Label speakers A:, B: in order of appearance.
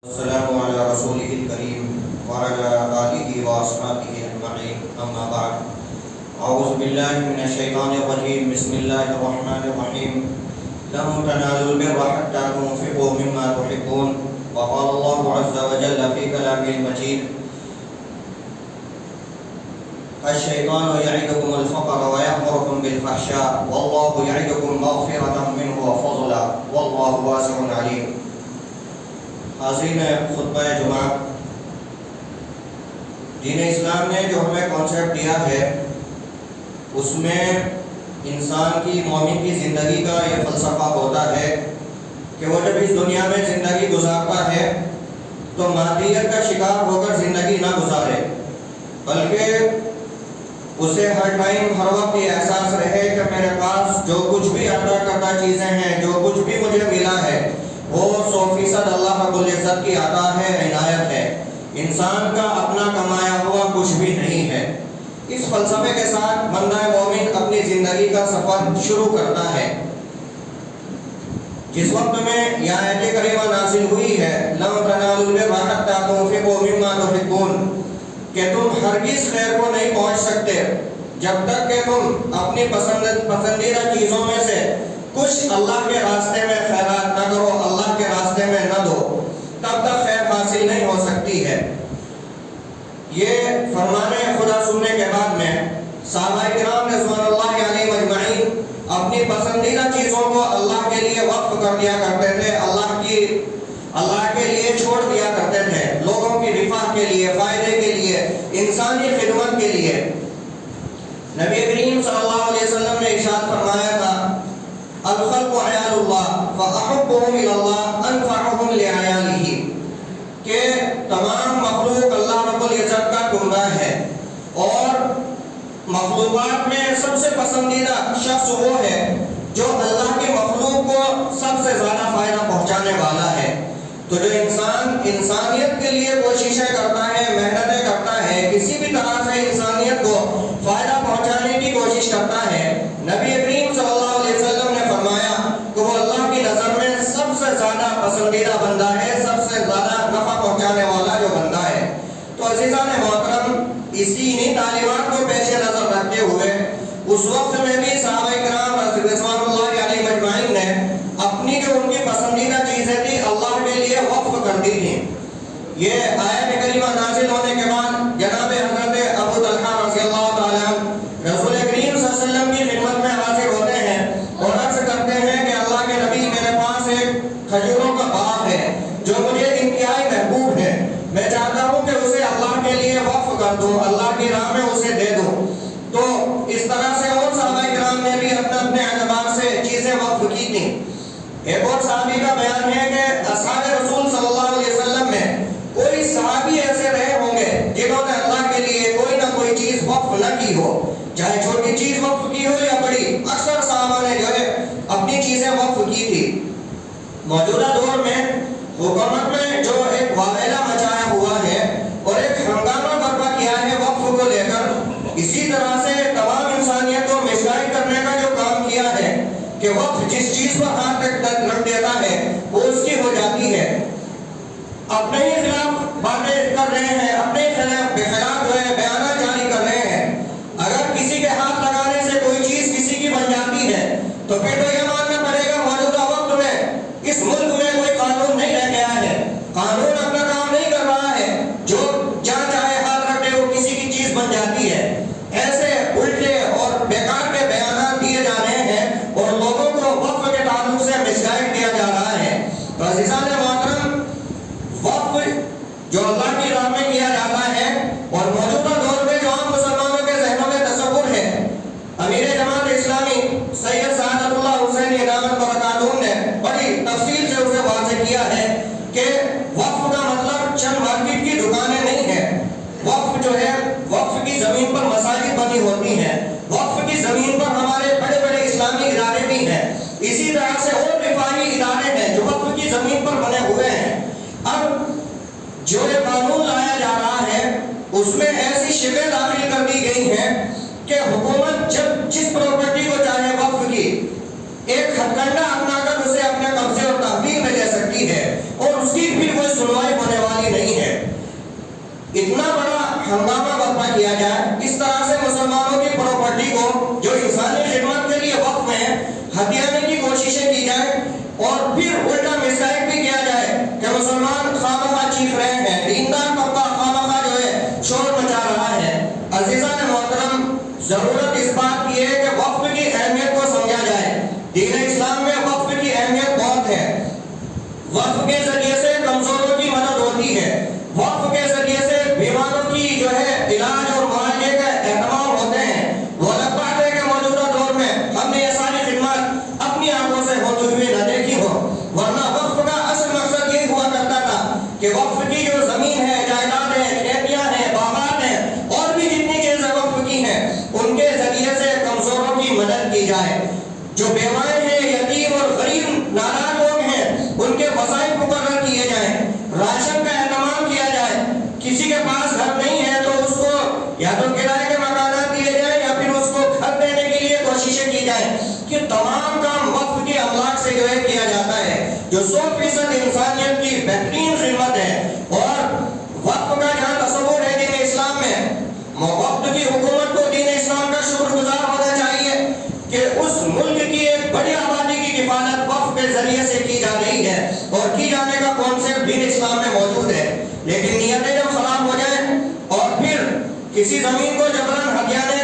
A: السلام على رسوله الكريم وعلى آله وأصحابه أجمعين أما بعد أعوذ بالله من الشيطان الرجيم بسم الله الرحمن الرحيم لن تنالوا البر حتى تنفقوا مما تحبون وقال الله عز وجل في كلامه المجيد الشيطان يعدكم الفقر ويأمركم بالفحشاء والله يعدكم مغفرة منه وفضلا والله واسع عليم. حاضرین خطبہ جمعہ، دین اسلام نے جو ہمیں کانسیپٹ دیا ہے اس میں انسان کی مومن کی زندگی کا یہ فلسفہ ہوتا ہے کہ وہ جب اس دنیا میں زندگی گزارتا ہے تو مادیت کا شکار ہو کر زندگی نہ گزارے، بلکہ اسے ہر ٹائم ہر وقت یہ احساس رہے کہ میرے پاس جو کچھ بھی عطا کردہ چیزیں ہیں، جو کچھ بھی مجھے ملا ہے وہ 100% اللہ رب العزت کی عطا ہے، عنایت ہے، انسان کا اپنا کمایا ہوا کچھ بھی نہیں ہے. اس فلسفے کے ساتھ بندہ مومن اپنی زندگی کا سفر شروع کرتا ہے. جس وقت میں یہ آیت کریمہ نازل ہوئی ہے لَن تَنَالُوا الْبِرَّ حَتَّىٰ تُنفِقُوا مِمَّا تُحِبُّونَ، کہ تم ہرگز خیر کو نہیں پہنچ سکتے جب تک کہ تم اپنی پسندیدہ چیزوں میں سے کچھ اللہ کے راستے میں خیرات نہ کرو، اللہ کے راستے میں نہ دو، تب تک خیر حاصل نہیں ہو سکتی ہے. یہ فرمان خدا سننے کے بعد میں صحابہ کرام رضوان اللہ علیہم اجمعین اپنی پسندیدہ چیزوں کو اللہ کے لیے وقف کر دیا کرتے تھے، اللہ کے لیے چھوڑ دیا کرتے تھے، لوگوں کی رفاہ کے لیے، فائدے کے لیے، انسانی خدمت کے لیے. نبی کریم صلی اللہ علیہ وسلم نے ارشاد فرمایا تھا الخلق عیال اللہ فاحبهم الی اللہ انفعهم لعیالہ، کہ تمام مخلوق اللہ رب العزت کا کنبہ ہے اور مخلوقات میں سب سے پسندیدہ شخص وہ ہے جو اللہ کی مخلوق کو سب سے زیادہ فائدہ پہنچانے والا ہے. تو جو انسان انسانیت کے لیے کوششیں کرتا ہے، محنتیں کرتا ہے، کسی بھی طرح سے انسانیت کو فائدہ پہنچانے کی کوشش کرتا ہے، نبی کریم صلی اللہ علیہ وسلم نے فرمایا کہ وہ اللہ کی نظر میں سب سے زیادہ پسندیدہ بندہ ہے، سب سے زیادہ نفع پہنچانے والا جو بندہ ہے. تو عزیزان محترم، اسی تعلیمات کو پیش نظر رکھتے ہوئے اس وقت میں بھی صحابہ کرام رضوان اللہ علیہم اجمعین نے اپنی جو ان کی پسندیدہ چیزیں تھی اللہ کے لیے وقف کر دی تھی. یہ آیت کریمہ نازل ہونے کے بعد جناب حضرت ابو طلحہ رضی اللہ تعالیٰ عنہ رسول کریم صلی اللہ علیہ وسلم کی خدمت میں حاضر ہوتے ہیں اور عرض کرتے ہیں کہ اللہ کے نبی، میرے پاس ایک کھجوروں کا باغ ہے جو مجھے انتہائی محبوب ہے، میں چاہتا ہوں کہ اسے اللہ کے لیے وقف کر دوں، اللہ کی راہ میں اسے دے دوں. تو اس طرح سے اور صحابہ کرام نے بھی اپنے اپنے اعتبار سے چیزیں وقف کی تھیں. ایک اور صحابی کا بیان ہے کہ اصحاب رسول صلی اللہ علیہ وسلم میں کوئی صحابی ایسے رہے ہوں گے جنہوں نے اللہ کے لیے کوئی نہ کوئی چیز وقف نہ کی ہو، چاہے چھوٹی چیز وقف کی ہو یا بڑی. اکثر صحابہ نے جو ہے اپنی چیزیں وقف کی تھی. موجودہ دور میں حکومت میں جو ایک واویلا مچایا ہوا ہے اور ایک ہنگامہ برپا کیا ہے وقف کو لے کر، اسی طرح سے تمام انسانیت کو مسائل کرنے کا جو کام کیا ہے کہ وقف جس چیز پر ہاتھ تک رکھ دیتا ہے وہ اس کی ہو جاتی ہے. اپنے ہی خلاف باتیں کر رہے ہیں، اپنے خلاف جو ہے بیانات جاری کر رہے ہیں. اگر کسی کے ہاتھ لگانے سے کوئی چیز کسی کی بن جاتی ہے تو پھر تو یہ ماننا پڑے گا موجودہ وقت میں اس ملک میں کوئی قانون نہیں رہ گیا ہے، قانون اپنا کام نہیں کر رہا ہے، جو جہاں چاہے ہاتھ رکھے وہ کسی کی چیز بن جاتی ہے. ایسے الٹے اور بیکار کے بیانات دیے جا رہے ہیں اور لوگوں کو وقف کے تعلق سے مسگائیڈ کیا جا رہا ہے. تو عزیزان محترم، وقف جو اللہ کی راہ میں کیا جاتا ہے اور موجودہ دور میں جو عام مسلمانوں کے ذہنوں میں تصور ہے، امیر جماعت اسلامی سید سعادت اللہ حسینی دامت برکاتہم نے بڑی تفصیل سے اسے واضح کیا ہے کہ وقف کا مطلب چند مارکیٹ کی دکانیں نہیں ہے. وقف جو ہے، وقف کی زمین پر مساجد بنی ہوتی ہیں، وقف کی زمین پر ہمارے بڑے بڑے اسلامی ادارے بھی ہیں، اسی طرح سے اور رفاہی ادارے ہیں جو وقف کی زمین پر بنے ہوئے ہیں. اب جو یہ قانون لایا جا رہا ہے اس میں ایسی شکلیں داخل کر دی گئی ہیں کہ حکومت جب جس پراپرٹی کو چاہے وقف کی ایک ہتھ کنڈا اپنا کر اسے اپنے قبضے اور تحویل میں لے سکتی ہے اور اس کی پھر کوئی سنوائی ہنگامہ برپا کیا جائے، اس طرح سے مسلمانوں کی پراپرٹی کو جو انسانی خدمت کے لیے وقف ہے ہتھیانے کی کوششیں کی جائیں، اور پھر الٹا مسائل بھی کیا جائے کہ مسلمان خامخواہ چیخ رہے ہیں، دیندار طبقہ خامخواہ جو ہے شور مچا رہا ہے۔ عزیزان محترم، ضرورت اس بات کی ہے کہ وقف کی اہمیت کو سمجھا جائے۔ دین اسلام میں وقف کی اہمیت بہت ہے۔ وقف کے ذریعے سے کمزوروں کی مدد ہوتی ہے، وقف کے ذریعے سے بیماروں کی جو ہے علاج اور معالجے کا اہتمام ہوتے ہیں۔ وہ الگ بات ہے کہ موجودہ دور میں ہم نے یہ ساری خدمات اپنی آنکھوں سے ہوتے ہوئے نہ دیکھی ہو، ورنہ وقف کا اصل مقصد یہ ہوا کرتا تھا کہ وقف کی جو زمین ہے، جائیداد ہے، کھیتیاں ہیں، باغات ہیں، اور بھی جتنی چیزیں وقف کی ہیں ان کے ذریعے سے کمزوروں کی مدد کی جائے۔ جو بیوائیں ہیں، یتیم اور غریب نادار لوگ ہیں، ان کے وظائف مقرر کیے جائیں، راشن کا اہتمام کیا جائے۔ کسی کے پاس گھر نہیں ہے تو اس کو یا تو کرائے کے مکانات دیے جائیں یا پھر اس کو گھر دینے کے لیے کوششیں کی جائیں۔ یہ تمام کام وقف کے املاک سے جو ہے کیا جاتا ہے، جو 100% انسانیت کی بہترین خدمت ہے۔ اور وقف کا جہاں تصور ہے دین اسلام میں، وقت کی حکومت کو دین اسلام کا شکر گزار ہونا چاہیے کہ اس ملک کی ایک بڑی آبادی کی کفالت وقف کے ذریعے سے کی جا رہی ہے، اور کی جانے کا کانسیپٹ دین اسلام میں موجود ہے۔ لیکن نیتیں جب خراب ہو جائیں اور پھر کسی زمین کو جبراً ہتھیانے